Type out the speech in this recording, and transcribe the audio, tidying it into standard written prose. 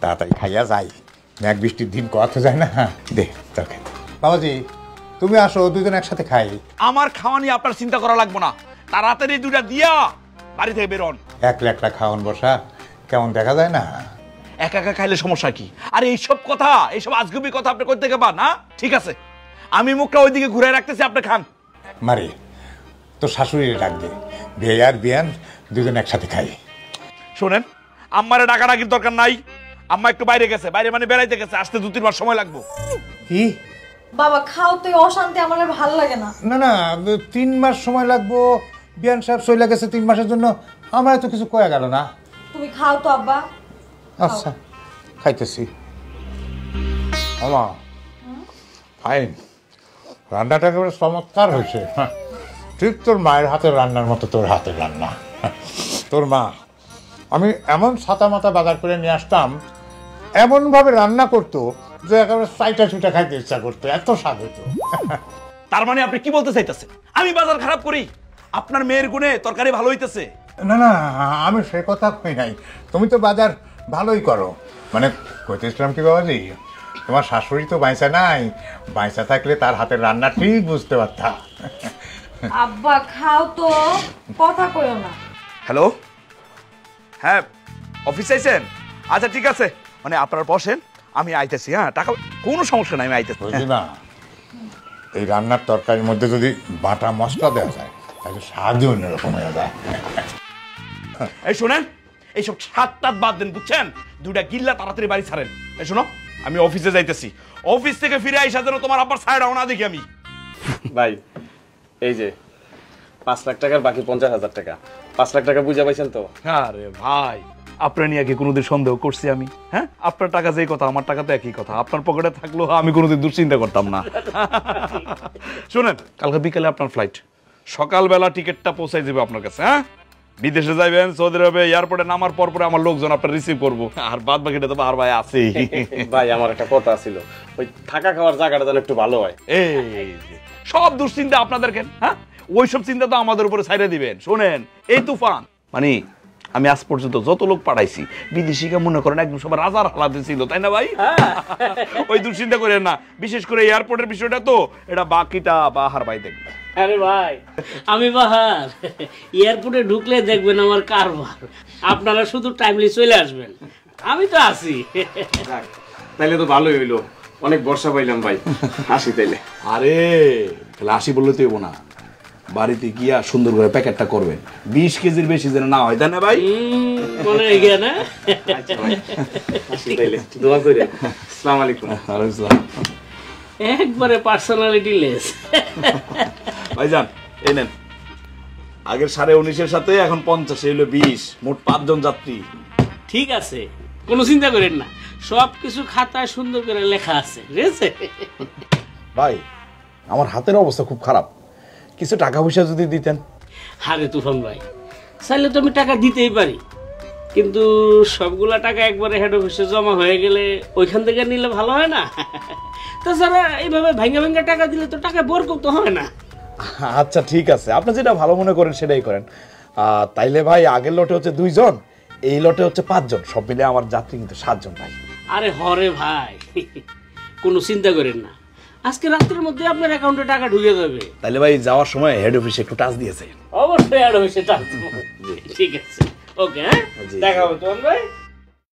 তাড়াতাড়ি খাইয়া যাই, মেঘ বৃষ্টির দিন কথা যায় না। দে চল খেতে। বাবাজি তুমি আসো, দুজন একসাথে খাই। আমার খাওয়া নিয়ে আপনার চিন্তা করা লাগবে না, তাড়াতাড়ি দুটা দিয়া বাড়ি থেকে বেরোন। একলা একলা খাওয়ান বসা কেমন দেখা যায় না? একা একা খাইলে সমস্যা কি? আরে এইসব কথা, এইসব আজগুবি কথা আপনি কই থেকে পান? না ঠিক আছে, আমি মুখটা ওইদিকে ঘুরে রাখতেছি, আপনি খান। মারে তোর শাশুড়িরে ডাক দে, বিয়ে আর বিয়ান দুজন একসাথে খাই। শোনেন, আম্মারে ডাকাডাকির দরকার নাই। আম্মা একটু বাইরে গেছে, বাইরে মানে বেড়াইতে গেছে, আসতে 2-3 মাস সময় লাগবে। কি বাবা খাও তো, অশান্তি আমার ভালো লাগে না। না না 3 মাস সময় লাগবো, বিয়ান সাহেব চলে গেছে 3 মাসের জন্য, আমার তো কিছু কয়া গেল না। তুমি খাও তো আব্বা। আচ্ছা খাইতেছি। আমা ফাইন, রান্নাটা একেবারে চমৎকার হয়েছে। ঠিক তোর মায়ের হাতের রান্নার মতো তোর হাতের রান্না। তোর মা আমি এমন ছাতা মাথা বাজার করে নিয়ে আসতাম, এমনভাবে রান্না করতো যে একেবারে চাইটা ছুটা খাইতে ইচ্ছা করতো, এত স্বাদ হতো। তার মানে আপনি কি বলতে চাইতেছেন আমি বাজার খারাপ করি? আপনার মেয়ের গুণে তরকারি ভালো হইতেছে। না না আমি সে কথা কই নাই, তুমি তো বাজার ভালোই করো। মানে কইতেছিলাম কি বাবাজি, তোমার শাশুড়ি তো বাইসা নাই, বাইসা থাকলে তার হাতের রান্না ঠিক বুঝতে পারতাম। আব্বা খাও তো, কথা কইও না। হ্যালো, হ্যাঁ অফিস আইছেন? আচ্ছা ঠিক আছে, মানে আপনারা বসেন, আমি আইতেছি। হ্যাঁ টাকা কোনো সমস্যা নাই, আমি আইতেছি। বুঝলি না, এই রান্নার তরকারির মধ্যে যদি বাটা মশলা দেওয়া যায় তাহলে স্বাদই অন্যরকম হয়ে যায়। এই শোনেন, এইসব সাত বাদ দেন বুঝছেন, দুইটা গিল্লা তাড়াতাড়ি বাড়ি ছাড়েন। এই শোনো, আমি অফিসে যাইতেছি, অফিস থেকে ফিরে আইসা যেন তোমার আব্বার ছায়াটাও না দেখি আমি। ভাই এই যে 5 লাখ টাকার বাকি 50,000 টাকা, 5 লাখ টাকা বুঝা পাইছেন তো? আরে ভাই, আপনার নিয়ে কি কোনোদিন সন্দেহ করছি আমি? হ্যাঁ আপনার টাকা যেই কথা, আমার টাকা তো একই কথা। আপনার পকেটে থাকলেও আমি কোনোদিন দুশ্চিন্তা করতাম না। শোনেন, কালকে বিকেলে আপনার ফ্লাইট, সকালবেলা টিকিটটা পৌঁছাই যাবে আপনার কাছে। হ্যাঁ বিদেশে যাইবেন, সৌদি আরবে, এয়ারপোর্টে নামার পর পরে আমার লোকজন আপনার রিসিভ করবো, আর বাদ বাকিটা তো আর ভাই আছেই। ভাই আমার একটা কথা ছিল, ওই থাকা খাওয়ার জায়গাটা যেন একটু ভালো হয়। এই যে সব দুশ্চিন্তা আপনাদের কেন? হ্যাঁ ওইসব চিন্তা তো আমাদের উপরে ছাইড়া দিবেন। শোনেন, এই তুফান মানে আমি আজ পর্যন্ত যত লোক পাঠাইছি বিদেশিকে মনে করেন একদম সবার রাজার হালাতে ছিল, তাই না ভাই? ওই দুশ্চিন্তা করেন না, বিশেষ করে এয়ারপোর্টের বিষয়টা তো, এটা বাকিটা বাহার ভাই দেখবে। আরে ভাই আমি বাহার, এয়ারপোর্টে ঢুকলে দেখবেন আমার কারবার, আপনারা শুধু টাইমলি চলে আসবেন, আমি তো আছি। তাইলে তো ভালোই হইলো, অনেক বর্ষা পাইলাম ভাই। আসি তাইলে। আরে তাহলে আসি বললে তো এবো না, বাড়িতে গিয়া সুন্দর করে প্যাকেটটা করবেন, 20 কেজির বেশি যেন না হয়, তাই না ভাই? মনে হয়ে গিয়া না? আসি তাইলে, দোয়া করি। আসসালামু আলাইকুম। একবারে পার্সোনালিটি লেস। ভাইজান এই নেন, আগের 19.5-এর সাথে এখন 50, হইলো 20, মোট 5 জন যাত্রী। ঠিক আছে, কোনো চিন্তা করেন না, সবকিছু খাতায় সুন্দর করে লেখা আছে, ঠিক আছে? ভাই আমার হাতের অবস্থা খুব খারাপ, কিছু টাকা পয়সা যদি দিতেন। আরে তুফান ভাই, চাইলে তো আমি টাকা দিতেই পারি, কিন্তু সবগুলা টাকা একবারে হেড অফিসে জমা হয়ে গেলে ওইখান থেকে নিলে ভালো হয় না? তাছাড়া এইভাবে ভাঙ্গা ভাঙ্গা টাকা দিলে তো টাকা বরকত হয় না। আচ্ছা ঠিক আছে, আপনি যেটা ভালো মনে করেন সেটাই করেন। তাইলে ভাই আগের লটে হচ্ছে 2 জন, এই লটে হচ্ছে 5 জন, সব মিলে আমার যাত্রী কিন্তু 7 জন ভাই। আরে হরে ভাই, কোনো চিন্তা করেন না, আজকে রাতের মধ্যে আপনার অ্যাকাউন্টে টাকা ঢুকে যাবে। তাইলে ভাই যাওয়ার সময় হেড অফিসে একটু টাচ দিয়েছে। অবশ্যই হেড অফিসে টাচ দেব। ঠিক আছে, ওকে, হ্যাঁ দেখা হবে তোমার ভাই।